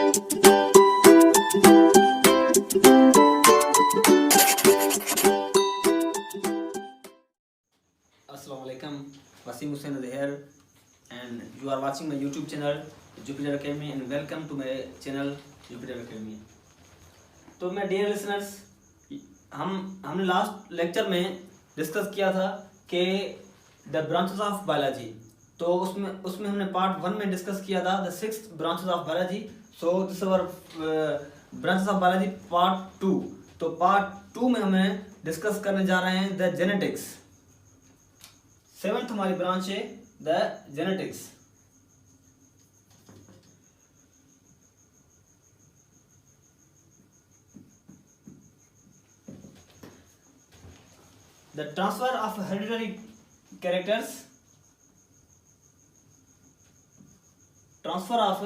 Assalamualaikum, Wasim Hussain is here and you are watching my YouTube channel Jupiter Academy and welcome to my channel Jupiter Academy। तो मैं dear listeners, हमने last lecture में discuss किया था कि the branches of biology. तो उसमें हमने पार्ट 1 में डिस्कस किया था the 6th branches of biology. So this our branches of biology part 2। तो पार्ट 2 में हमें डिस्कस करने जा रहे हैं द जेनेटिक्स। 7th हमारी ब्रांच है the genetics. The transfer of hereditary characters, transfer of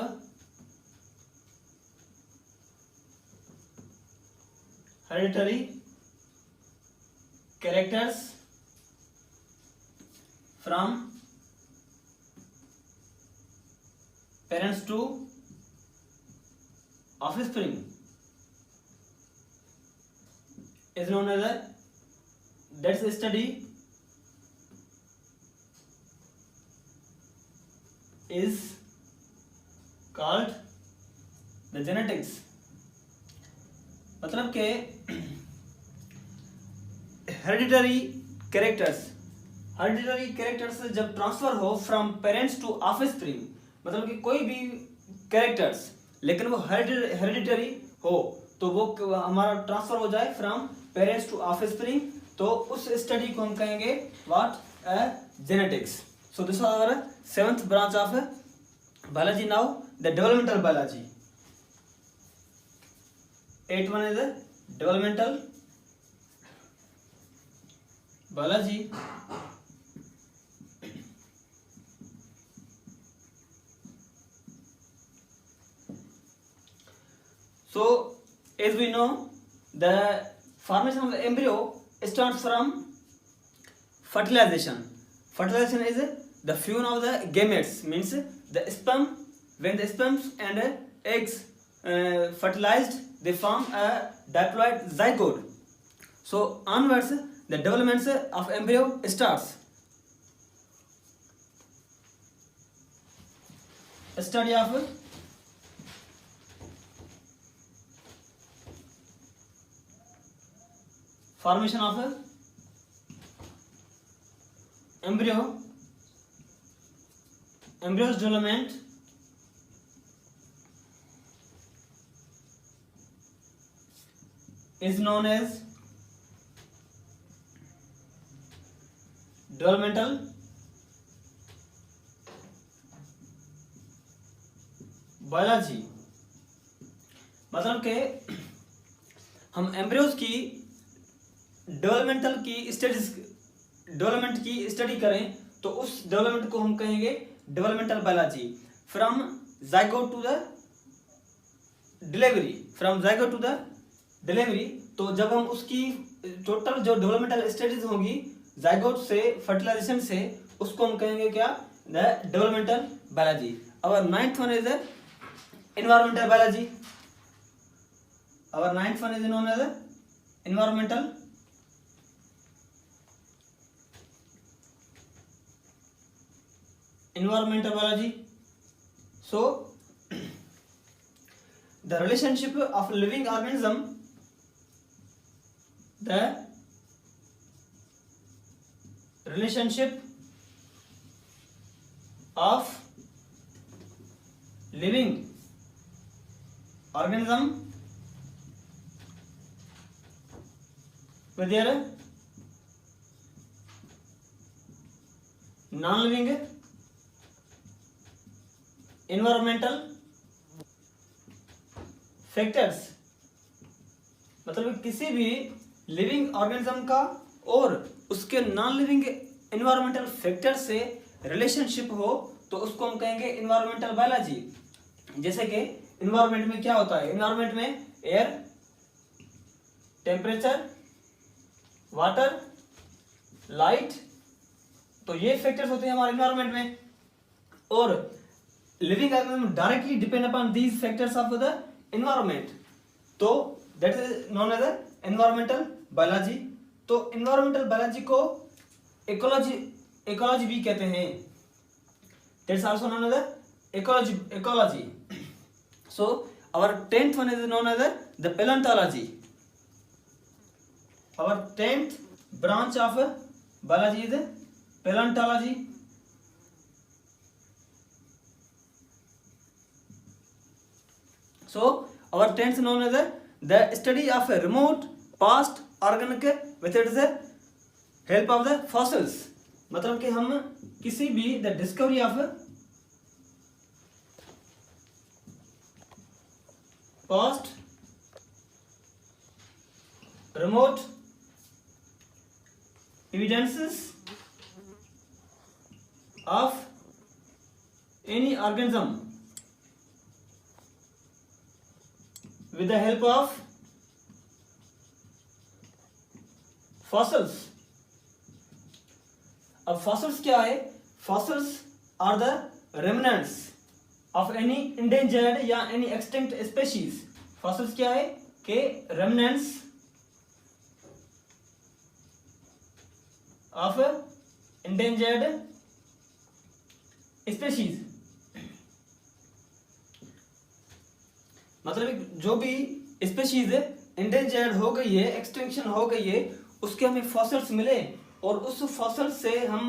hereditary characters from parents to offspring is known as a that's a study is called the genetics। मतलब के hereditary characters जब transfer हो from parents to offspring, मतलब कि कोई भी characters लेकिन वो हेरिडिटरी हो तो वो हमारा ट्रांसफर हो जाए फ्रॉम पेरेंट्स टू ऑफस्प्रिंग, तो उस स्टडी को हम कहेंगे what genetics. So this is our 7th branch of biology. Now the developmental biology. 8th one is developmental biology. So as we know, the formation of the embryo starts from fertilization. Fertilization is the fusion of the gametes, means the sperm. When the sperms and eggs fertilized, they form a diploid zygote. So onwards, the development of embryo starts. Study of formation of embryo's development is known as developmental biology. मतलब के हम embryos की development की study करें तो उस development को हम कहेंगे developmental biology. From zygote to the delivery, तो जब हम उसकी टोटल जो डेवलपमेंटल स्टडीज होगी जाइगोट से फर्टिलाइजेशन से, उसको हम कहेंगे क्या, द डेवलपमेंटल बायोलॉजी। और 9th one is environmental biology. Our 9th one is known as environmental biology. So the relationship of living organism, the relationship of living organism with their non-living environmental factors, मतलब किसी भी living organism का और उसके non living environmental factor से relationship हो तो उसको हम कहेंगे एनवायरमेंटल बायोलॉजी। जैसे कि एनवायरमेंट में क्या होता है, एनवायरमेंट में एयर, टेम्परेचर, वाटर, लाइट, तो ये फैक्टर्स होते हैं हमारे एनवायरमेंट में। और living organism directly depend upon these factors of the environment, तो that is known as environmental biology. तो एनवायरमेंटल बायोलॉजी को इकोलॉजी भी कहते हैं, that's also known as ecology. So our 10th one is known as the palaeontology. Our 10th branch of biology is paleontology. So our 10th known as the study of a remote past organic with its help of the fossils। मतलब कि हम किसी भी the discovery of past remote evidences of any organism with the help of fossils। अब fossils क्या है? Fossils are the remnants of any endangered या any extinct species। fossils क्या है के remnants of endangered species। मतलब जो भी स्पेशीज endangered हो गई है, एक्सटिंक्शन हो गई है, उसके हमें फॉसिल्स मिले और उस फॉसिल से हम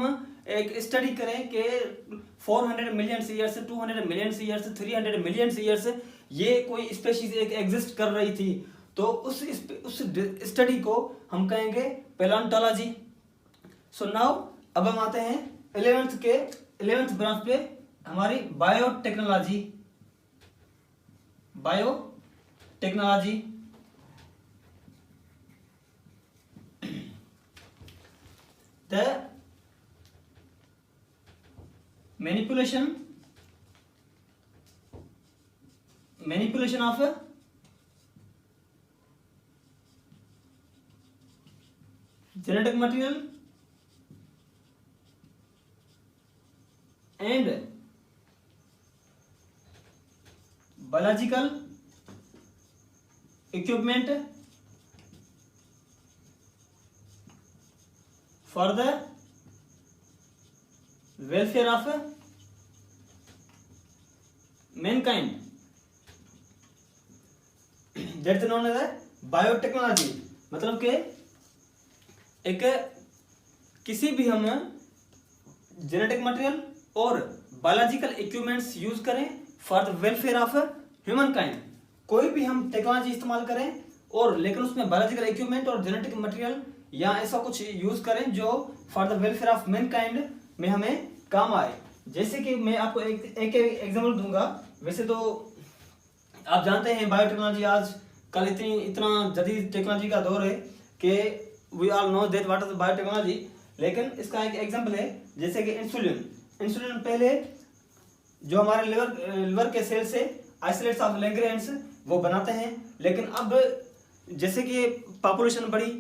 एक स्टडी करें कि 400 million years, 200 million years, 300 million years ये कोई स्पेशीज एक एग्जिस्ट कर रही थी, तो उस स्टडी को हम कहेंगे पैलेंटोलॉजी। सो नाउ अब हम आते हैं 11th ब्रांच पे, हमारी biotechnology. The manipulation of genetic material and biological equipment for the welfare of mankind, that's known as biotechnology. मतलब कि एक किसी भी हम जेनेटिक मटेरियल और बायोलॉजिकल इक्विपमेंट्स यूज करें for the welfare of human kind. कोई भी हम टेक्नोलॉजी इस्तेमाल करें और लेकिन उसमें बायोलॉजिकल इक्विपमेंट और जेनेटिक मटेरियल या ऐसा कुछ यूज करें जो for the welfare of Mankind में हमें काम आए। जैसे कि मैं आपको एक एग्जांपल दूंगा। वैसे तो आप जानते हैं बायोटेक्नोलॉजी आज कल इतना जदीद टेक्नोलॉजी का दौर है कि we all know that what is biotechnology. लेकिन इसका एक एग्जांपल है जैसे कि इंसुलिन पहले जो हमारे लिवर के सेल से आइसोलेट्स ऑफ लैंगरेंस वो बनाते हैं, लेकिन अब जैसे कि पॉपुलेशन बढ़ी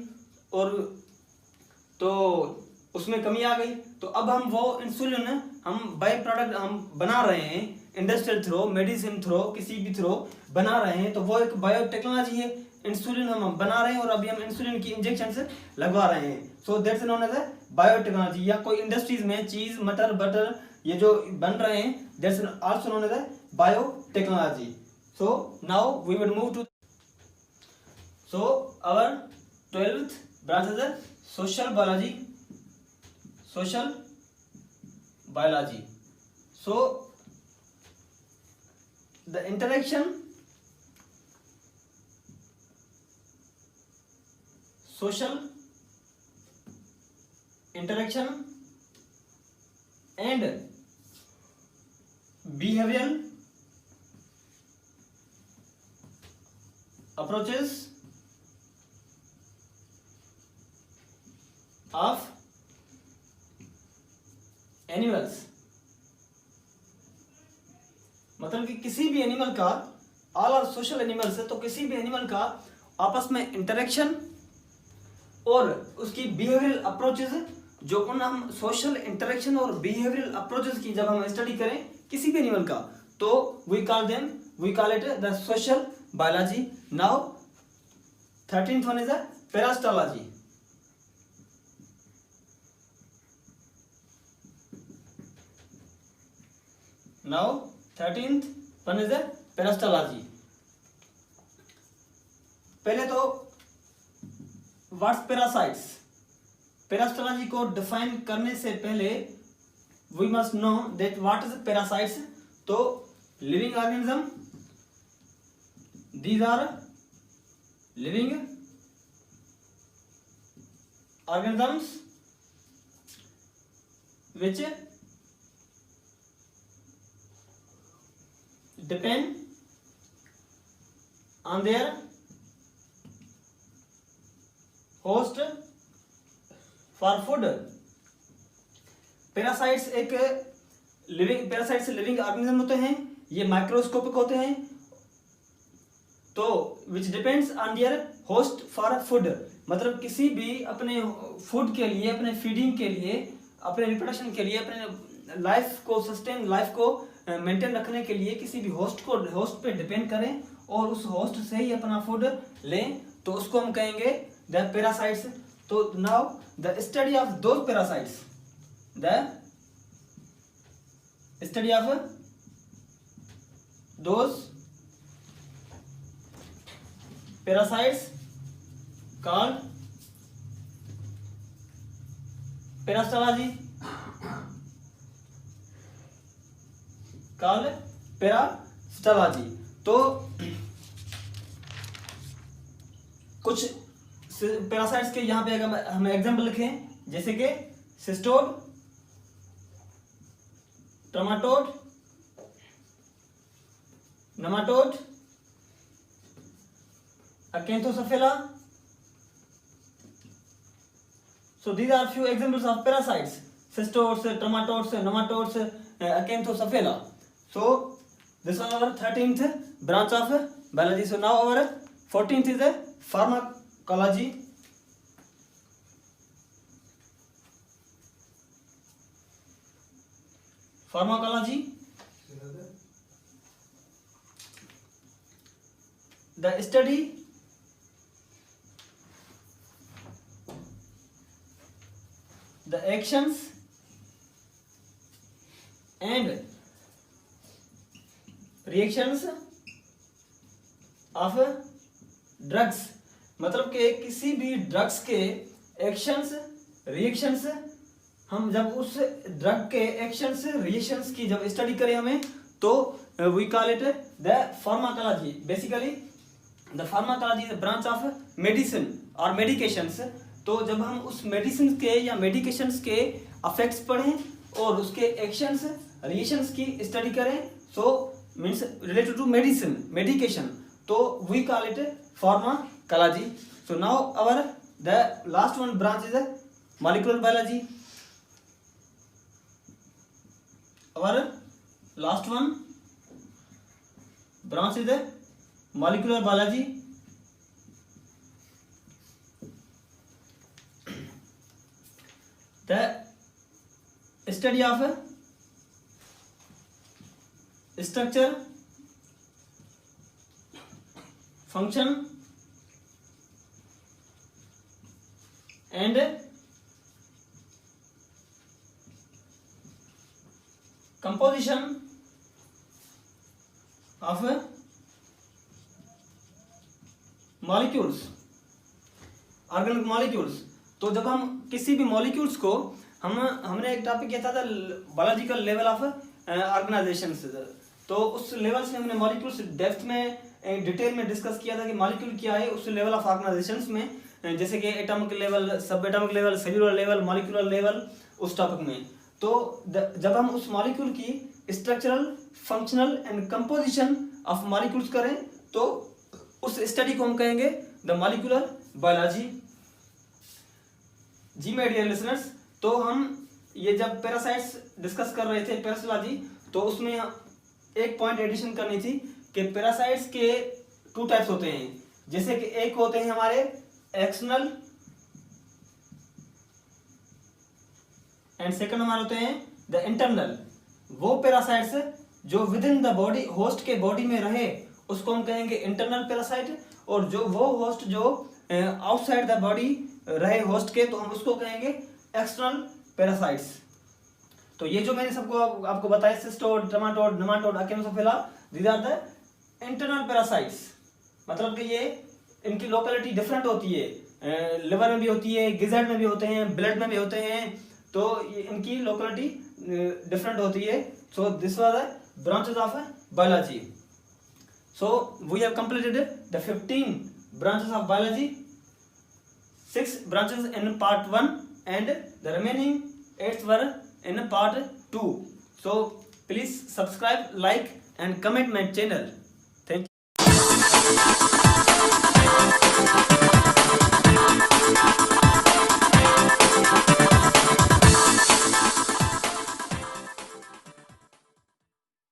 और तो उसमें कमी आ गई, तो अब हम वो इंसुलिन हम बाय प्रोडक्ट हम बना रहे हैं, इंडस्ट्रियल थ्रो, मेडिसिन थ्रो, किसी भी थ्रो बना रहे हैं, तो वो एक बायोटेक्नोलॉजी है। इंसुलिन हम बना रहे हैं और अभी हम इंसुलिन की इंजेक्शन लगवा रहे हैं, so that's known as biotechnology. या कोई इंडस्ट्रीज में चीज, मटर, बटर ये जो बन रहे हैं, that's also known as biotechnology. So now we will move to our 12th branch is social biology। So the interaction, social interaction and behavioral approaches of animals. मतलब कि किसी भी एनिमल का, ऑल आर सोशल एनिमल्स है, तो किसी भी animal का आपस में इंटरेक्शन और उसकी बिहेवियरल अप्रोचेस, जो उन हम सोशल इंटरेक्शन और बिहेवियरल अप्रोचेस की जब हम स्टडी करें किसी भी एनिमल का, तो we call it the social biology. Now 13th one is the parasitology. Now 13th one is the parasitology. पहले तो व्हाट्स पैरासाइट्स. पैरासिटोलॉजी को डिफाइन करने से पहले we must know that what is parasites. तो living organism, these are living organisms which depend on their host for food. Parasites एक living organism होते हैं. ये माइक्रोस्कोपिक होते हैं. तो which depends on their host for food. मतलब किसी भी अपने फूड के लिए, अपने फीडिंग के लिए, अपने रिप्रोडक्शन के लिए, अपने लाइफ को सस्टेन, लाइफ को मेंटेन रखने के लिए किसी भी होस्ट पे डिपेंड करें और उस होस्ट से ही अपना फूड लें, तो उसको हम कहेंगे द पैरासाइट्स. तो now the study of those parasites, the study of those parasites called parasitology. तो कुछ पैरासाइट्स के यहाँ पे अगर हम एग्जाम्पल लिखें, जैसे कि cestode, trematode, nematode, acanthocephala. So these are few examples of parasites: cystodes, trematodes, nematodes, acanthosophila. So this was our 13th branch of biology. So now our 14th is the pharmacology. Pharmacology, the study the actions and reactions of drugs. मतलब कि किसी भी drugs के actions, reactions, हम जब उस drug के actions, reactions की जब स्टडी करें हमें, तो we call it the pharmacology. Basically the pharmacology is a branch of medicine और मेडिकेशंस. तो जब हम उस मेडिसिन के या मेडिकेशंस के अफेक्ट्स पढ़ें और उसके एक्शंस, रिएक्शंस की स्टडी करें, so means related to medicine, medication, तो we call it pharmacology. So now our the last one branch is molecular biology. Our last one branch is the molecular biology. The study of structure, function and composition of molecules, organic molecules. तो जब हम किसी भी molecules को हमने एक topic किया था बायोलॉजिकल लेवल ऑफ ऑर्गेनाइजेशन. तो उस लेवल से हमने मॉलिक्यूल्स डेप्थ में डिटेल में डिस्कस किया था कि मॉलिक्यूल क्या है उस लेवल ऑफ ऑर्गेनाइजेशंस में, जैसे कि atomic level, subatomic level, cellular level, molecular level, उस टॉपिक में. तो जब हम उस मॉलिक्यूल की structural, functional and composition of molecules करें, तो उस स्टडी को हम कहेंगे द मॉलिक्यूलर बायोलॉजी. जी माय डियर लिसनर्स, तो हम ये जब पैरासाइट्स डिस्कस कर रहे थे, पैरासिटोलॉजी, तो उसमें एक पॉइंट एडिशन करनी थी कि पैरासाइट्स के 2 टाइप्स होते हैं. जैसे कि एक होते हैं हमारे एक्सटर्नल एंड सेकंड हमारे होते हैं द इंटरनल. वो पैरासाइट्स जो with in the body host के बॉडी में रहे उसको हम कहेंगे इंटरनल पैरासाइट, और जो वो होस्ट जो आउटसाइड द बॉडी रहे होस्ट के तो हम उसको कहेंगे एक्सटर्नल पैरासाइट्स। तो ये जो मैंने सबको आपको बताया cestode, trematode, nematode, acanthocephala, these are the internal parasites. मतलब कि ये इनकी लोकेलिटी डिफरेंट होती है, लिवर में भी होती है, गिजर्ट में भी होते हैं, ब्लड में भी होते हैं, तो इनकी लोकेलिटी डिफरेंट होती है। So this was the branches of biology. So we have completed the 15 branches of biology, 6 branches in part 1 and the remaining 8 were in part 2. So please subscribe, like and comment my channel. Thank you.